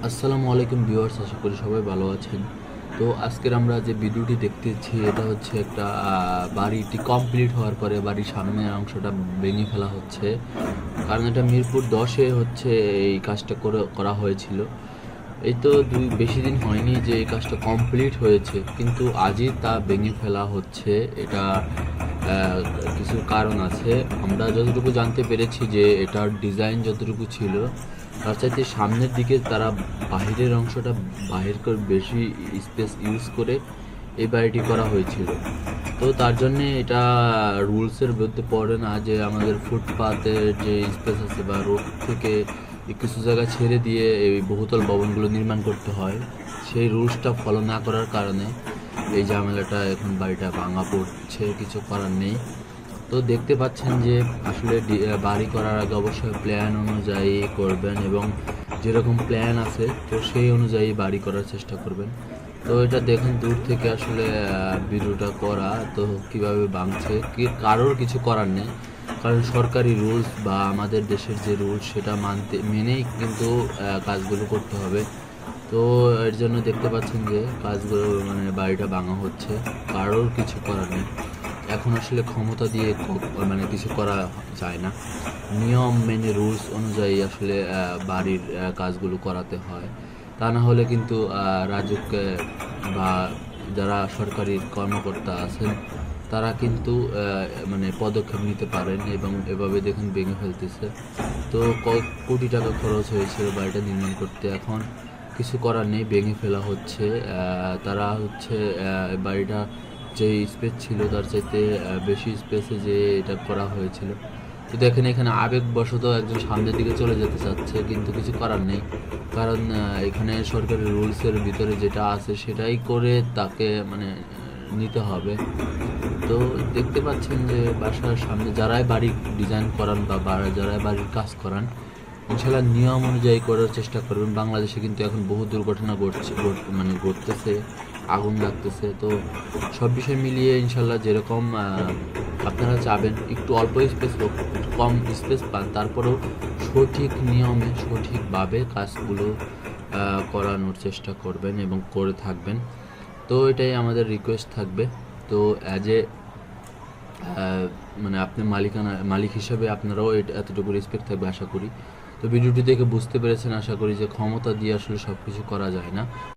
আসসালামু আলাইকুম ভিউয়ার্স, আশা করি সবাই ভালো আছেন। তো আজকের আমরা যে ভিডিওটি দেখতেছি এটা হচ্ছে একটা বাড়িটি কমপ্লিট হওয়ার পরে বাড়ির সামনের অংশটা ভেঙে ফেলা হচ্ছে। কারণ এটা মিরপুর 10-এ হচ্ছে এই কাজটা করা হয়েছিল। এই তো বেশি দিন হয়নি যে এই কাজটা কমপ্লিট হয়েছে, কিন্তু আজই তা ভেঙে ফেলা হচ্ছে। এটা আহ, কিছু কারণ আছে। আমরা যতটুকু জানতে পেরেছি যে এটার ডিজাইন যতটুকু ছিল তার চাইতে সামনের দিকে তারা বাহিরের অংশটা বাহির করে বেশি স্পেস ইউজ করে এই বাড়িটি করা হয়েছিল। তো তার জন্যে এটা রুলসের মধ্যে পড়ে না যে আমাদের ফুটপাতের যে স্পেস আছে বা রোড থেকে কিছু জায়গা ছেড়ে দিয়ে এই বহুতল ভবনগুলো নির্মাণ করতে হয়। সেই রুলসটা ফলো না করার কারণে এই ঝামেলাটা, এখন বাড়িটা ভাঙা পড়ছে, কিছু করার নেই। তো দেখতে পাচ্ছেন যে আসলে বাড়ি করার আগে অবশ্যই প্ল্যান অনুযায়ী করবেন, এবং যেরকম প্ল্যান আছে তো সেই অনুযায়ী বাড়ি করার চেষ্টা করবেন। তো এটা দেখুন দূর থেকে আসলে ভিডিওটা করা, তো কিভাবে ভাঙছে কি কারোর কিছু করার নেই। কারণ সরকারি রুলস বা আমাদের দেশের যে রুলস সেটা মেনেই কিন্তু কাজগুলো করতে হবে। তো এর জন্য দেখতে পাচ্ছেন যে কাজগুলো মানে বাড়িটা ভাঙা হচ্ছে, কারোর কিছু করার নেই। এখন আসলে ক্ষমতা দিয়ে মানে কিছু করা যায় না। নিয়ম মেনে রুলস অনুযায়ী আসলে বাড়ির কাজগুলো করাতে হয়। তা না হলে কিন্তু রাজুক বা যারা সরকারি কর্মকর্তা আছেন তারা কিন্তু মানে পদক্ষেপ নিতে পারেন, এবং এভাবে দেখুন ভেঙে ফেলতেছে। তো কোটি টাকা খরচ হয়েছিল বাড়িটা নির্মাণ করতে, এখন কিছু করার নেই, ভেঙে ফেলা হচ্ছে। তারা হচ্ছে বাড়িটা যে স্পেস ছিল তার চাইতে বেশি স্পেসে যে এটা করা হয়েছিল। তো দেখেন এখানে আবেগবশত একজন সামনের দিকে চলে যেতে চাচ্ছে, কিন্তু কিছু করার নেই। কারণ এখানে সরকারি রুলসের ভিতরে যেটা আছে সেটাই করে তাকে মানে নিতে হবে। তো দেখতে পাচ্ছেন যে বাসার সামনে যারাই বাড়ি ডিজাইন করান বা যারাই বাড়ির কাজ করান, ইনশাল্লাহ নিয়ম অনুযায়ী করার চেষ্টা করবেন। বাংলাদেশে কিন্তু এখন বহু দুর্ঘটনা মানে ঘটতেছে, আগুন লাগতেছে। তো সব বিষয় মিলিয়ে ইনশাল্লাহ যেরকম আপনারা চাবেন একটু অল্প স্পেস হোক, কম স্পেস পান, তারপরেও সঠিক নিয়মে সঠিকভাবে কাজগুলো করানোর চেষ্টা করবেন এবং করে থাকবেন। তো এটাই আমাদের রিকোয়েস্ট থাকবে। তো অ্যাজ এ মানে আপনি মালিক হিসাবে আপনারাও এতটুকু রেসপেক্ট থাকবে আশা করি। তো ভিডিওটি দেখে বুঝতে পেরেছেন আশা করি যে ক্ষমতা দিয়ে আসলে সব কিছু করা যায় না।